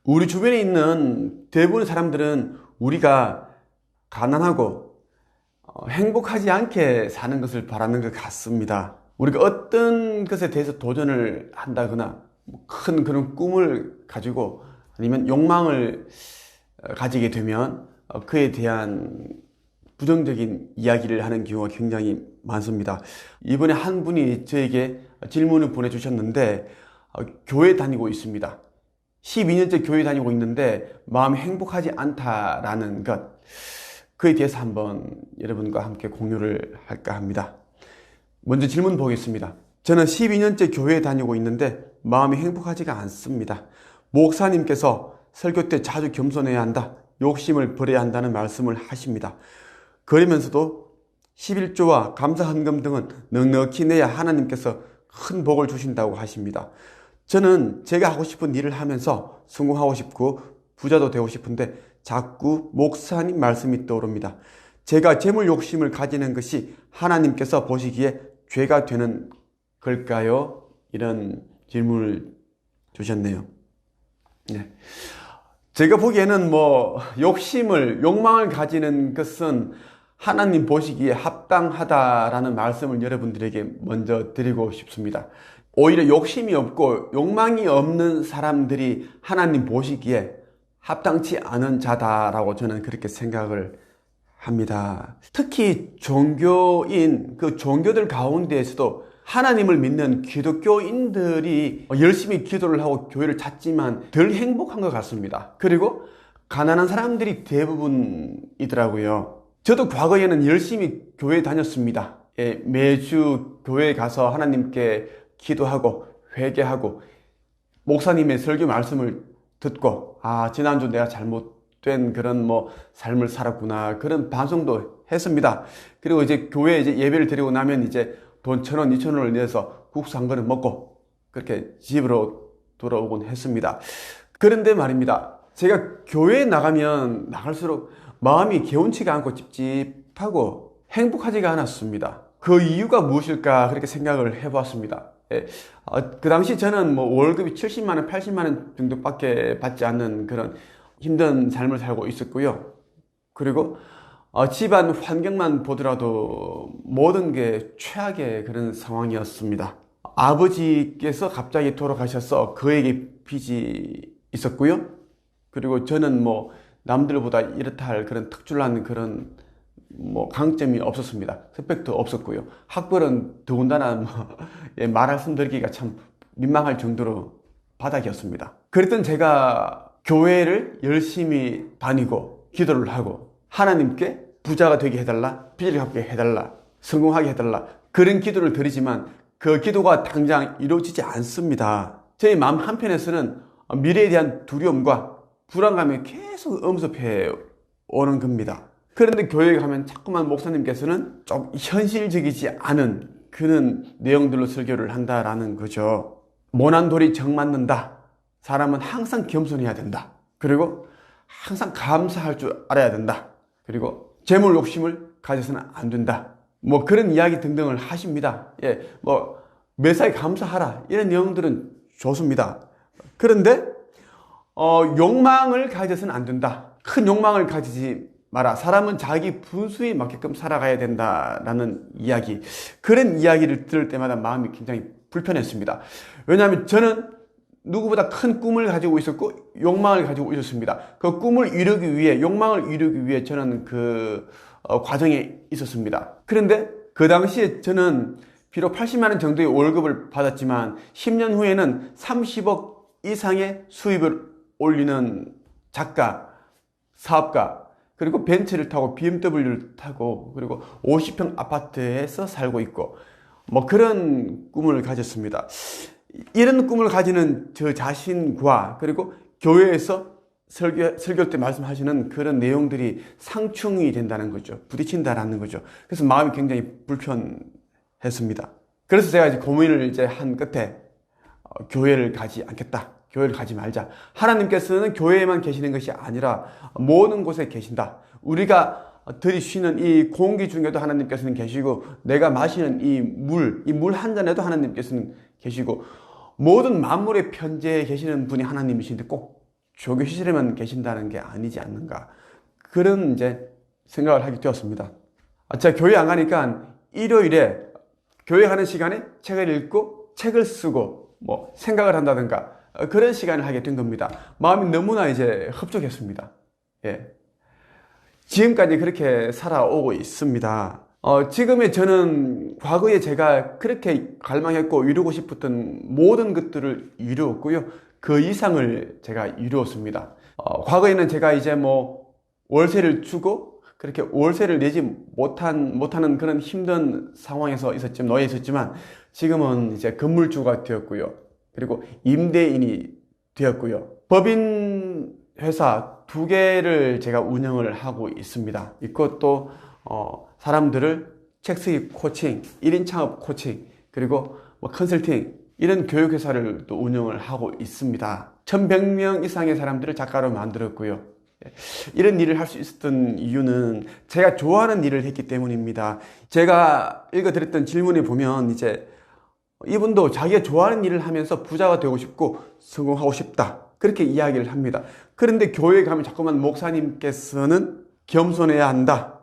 우리 주변에 있는 대부분의 사람들은 우리가 가난하고 행복하지 않게 사는 것을 바라는 것 같습니다. 우리가 어떤 것에 대해서 도전을 한다거나 큰 그런 꿈을 가지고 아니면 욕망을 가지게 되면 그에 대한 부정적인 이야기를 하는 경우가 굉장히 많습니다. 이번에 한 분이 저에게 질문을 보내주셨는데 교회 다니고 있습니다. 12년째 교회 다니고 있는데 마음이 행복하지 않다라는 것, 그에 대해서 한번 여러분과 함께 공유를 할까 합니다. 먼저 질문 보겠습니다. 저는 12년째 교회에 다니고 있는데 마음이 행복하지가 않습니다. 목사님께서 설교 때 자주 겸손해야 한다, 욕심을 버려야 한다는 말씀을 하십니다. 그러면서도 11조와 감사헌금 등은 넉넉히 내야 하나님께서 큰 복을 주신다고 하십니다. 저는 제가 하고 싶은 일을 하면서 성공하고 싶고 부자도 되고 싶은데 자꾸 목사님 말씀이 떠오릅니다. 제가 재물 욕심을 가지는 것이 하나님께서 보시기에 죄가 되는 걸까요? 이런 질문을 주셨네요. 네. 제가 보기에는 욕망을 가지는 것은 하나님 보시기에 합당하다라는 말씀을 여러분들에게 먼저 드리고 싶습니다. 오히려 욕심이 없고 욕망이 없는 사람들이 하나님 보시기에 합당치 않은 자다라고 저는 그렇게 생각을 합니다. 특히 종교인, 그 종교들 가운데에서도 하나님을 믿는 기독교인들이 열심히 기도를 하고 교회를 찾지만 덜 행복한 것 같습니다. 그리고 가난한 사람들이 대부분이더라고요. 저도 과거에는 열심히 교회 다녔습니다. 매주 교회에 가서 하나님께 기도하고 회개하고 목사님의 설교 말씀을 듣고 지난주 내가 잘못된 그런 삶을 살았구나, 그런 반성도 했습니다. 그리고 이제 교회에 예배를 드리고 나면 이제 돈 1,000원, 2,000원을 내서 국수 한 그릇 먹고 그렇게 집으로 돌아오곤 했습니다. 그런데 말입니다, 제가 교회에 나가면 나갈수록 마음이 개운치가 않고 찝찝하고 행복하지가 않았습니다. 그 이유가 무엇일까 그렇게 생각을 해보았습니다. 그 당시 저는 월급이 70만 원, 80만 원 정도밖에 받지 않는 그런 힘든 삶을 살고 있었고요. 그리고 집안 환경만 보더라도 모든 게 최악의 그런 상황이었습니다. 아버지께서 갑자기 돌아가셔서 그에게 빚이 있었고요. 그리고 저는 남들보다 이렇다 할 그런 특출난 그런 강점이 없었습니다. 스펙도 없었고요. 학벌은 더군다나 말씀드리기가 참 민망할 정도로 바닥이었습니다. 그랬던 제가 교회를 열심히 다니고 기도를 하고 하나님께 부자가 되게 해달라, 빚을 갚게 해달라, 성공하게 해달라, 그런 기도를 드리지만 그 기도가 당장 이루어지지 않습니다. 저희 마음 한편에서는 미래에 대한 두려움과 불안감이 계속 엄습해 오는 겁니다. 그런데 교회에 가면 자꾸만 목사님께서는 좀 현실적이지 않은 그런 내용들로 설교를 한다라는 거죠. 모난 돌이 정 맞는다. 사람은 항상 겸손해야 된다. 그리고 항상 감사할 줄 알아야 된다. 그리고 재물 욕심을 가져서는 안 된다. 그런 이야기 등등을 하십니다. 매사에 감사하라. 이런 내용들은 좋습니다. 그런데 욕망을 가져서는 안 된다. 큰 욕망을 가지지 마라. 사람은 자기 분수에 맞게끔 살아가야 된다라는 이야기, 그런 이야기를 들을 때마다 마음이 굉장히 불편했습니다. 왜냐하면 저는 누구보다 큰 꿈을 가지고 있었고 욕망을 가지고 있었습니다. 그 꿈을 이루기 위해, 욕망을 이루기 위해 저는 그 과정에 있었습니다. 그런데 그 당시에 저는 비록 80만 원 정도의 월급을 받았지만 10년 후에는 30억 이상의 수입을 올리는 작가, 사업가, 그리고 벤츠를 타고 BMW를 타고 그리고 50평 아파트에서 살고 있고 그런 꿈을 가졌습니다. 이런 꿈을 가지는 저 자신과 그리고 교회에서 설교 때 말씀하시는 그런 내용들이 상충이 된다는 거죠. 부딪힌다라는 거죠. 그래서 마음이 굉장히 불편했습니다. 그래서 제가 고민을 한 끝에 교회를 가지 않겠다. 교회를 가지 말자. 하나님께서는 교회에만 계시는 것이 아니라 모든 곳에 계신다. 우리가 들이쉬는 이 공기 중에도 하나님께서는 계시고, 내가 마시는 이 물 한 잔에도 하나님께서는 계시고, 모든 만물의 편재에 계시는 분이 하나님이신데 꼭 종교 시설에만 계신다는 게 아니지 않는가. 그런 이제 생각을 하게 되었습니다. 제가 교회 안 가니까 일요일에 교회 가는 시간에 책을 읽고 책을 쓰고 뭐 생각을 한다든가 그런 시간을 하게 된 겁니다. 마음이 너무나 이제 흡족했습니다. 예. 지금까지 그렇게 살아오고 있습니다. 지금의 저는 과거에 제가 그렇게 갈망했고 이루고 싶었던 모든 것들을 이루었고요. 그 이상을 제가 이루었습니다. 과거에는 제가 이제 뭐 월세를 주고 그렇게 월세를 내지 못하는 그런 힘든 상황에서 놓여 있었지만 지금은 이제 건물주가 되었고요. 그리고 임대인이 되었고요. 법인 회사 2개를 제가 운영을 하고 있습니다. 이것도 사람들을 책 수입 코칭, 1인 창업 코칭, 그리고 뭐 컨설팅 이런 교육회사를 또 운영을 하고 있습니다. 1100명 이상의 사람들을 작가로 만들었고요. 이런 일을 할 수 있었던 이유는 제가 좋아하는 일을 했기 때문입니다. 제가 읽어드렸던 질문에 보면 이제 이분도 자기가 좋아하는 일을 하면서 부자가 되고 싶고 성공하고 싶다. 그렇게 이야기를 합니다. 그런데 교회에 가면 자꾸만 목사님께서는 겸손해야 한다.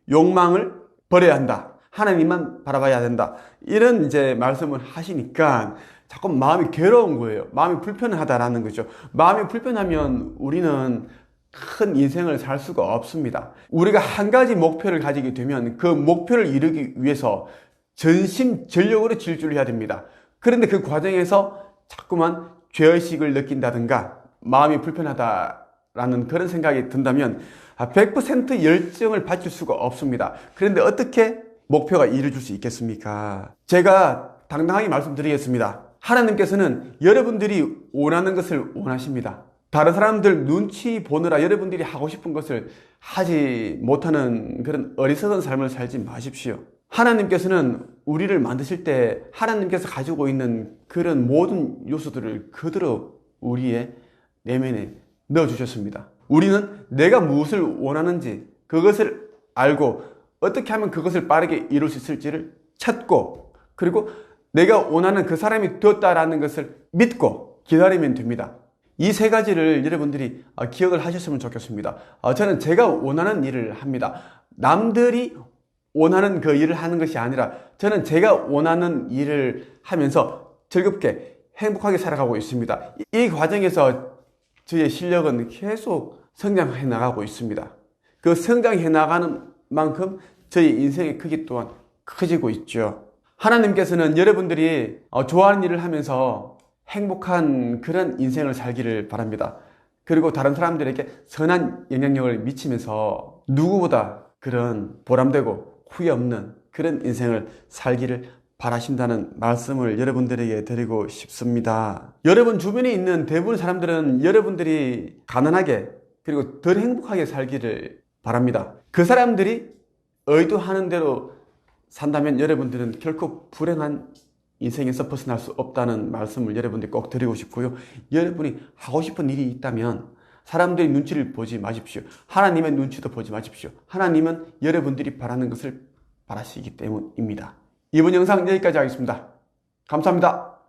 욕망을 버려야 한다. 하나님만 바라봐야 된다. 이런 이제 말씀을 하시니까 자꾸 마음이 괴로운 거예요. 마음이 불편하다라는 거죠. 마음이 불편하면 우리는 큰 인생을 살 수가 없습니다. 우리가 한 가지 목표를 가지게 되면 그 목표를 이루기 위해서 전심전력으로 질주를 해야 됩니다. 그런데 그 과정에서 자꾸만 죄의식을 느낀다든가 마음이 불편하다라는 그런 생각이 든다면 100% 열정을 바칠 수가 없습니다. 그런데 어떻게 목표가 이루어질 수 있겠습니까? 제가 당당하게 말씀드리겠습니다. 하나님께서는 여러분들이 원하는 것을 원하십니다. 다른 사람들 눈치 보느라 여러분들이 하고 싶은 것을 하지 못하는 그런 어리석은 삶을 살지 마십시오. 하나님께서는 우리를 만드실 때 하나님께서 가지고 있는 그런 모든 요소들을 그대로 우리의 내면에 넣어주셨습니다. 우리는 내가 무엇을 원하는지 그것을 알고 어떻게 하면 그것을 빠르게 이룰 수 있을지를 찾고 그리고 내가 원하는 그 사람이 되었다라는 것을 믿고 기다리면 됩니다. 이 3가지를 여러분들이 기억을 하셨으면 좋겠습니다. 저는 제가 원하는 일을 합니다. 남들이 원하는 그 일을 하는 것이 아니라 저는 제가 원하는 일을 하면서 즐겁게 행복하게 살아가고 있습니다. 이 과정에서 저의 실력은 계속 성장해 나가고 있습니다. 그 성장해 나가는 만큼 저의 인생의 크기 또한 커지고 있죠. 하나님께서는 여러분들이 좋아하는 일을 하면서 행복한 그런 인생을 살기를 바랍니다. 그리고 다른 사람들에게 선한 영향력을 미치면서 누구보다 그런 보람되고 후회 없는 그런 인생을 살기를 바라신다는 말씀을 여러분들에게 드리고 싶습니다. 여러분 주변에 있는 대부분 사람들은 여러분들이 가난하게 그리고 덜 행복하게 살기를 바랍니다. 그 사람들이 의도하는 대로 산다면 여러분들은 결코 불행한 인생에서 벗어날 수 없다는 말씀을 여러분들께 꼭 드리고 싶고요. 여러분이 하고 싶은 일이 있다면 사람들의 눈치를 보지 마십시오. 하나님의 눈치도 보지 마십시오. 하나님은 여러분들이 바라는 것을 바라시기 때문입니다. 이번 영상 여기까지 하겠습니다. 감사합니다.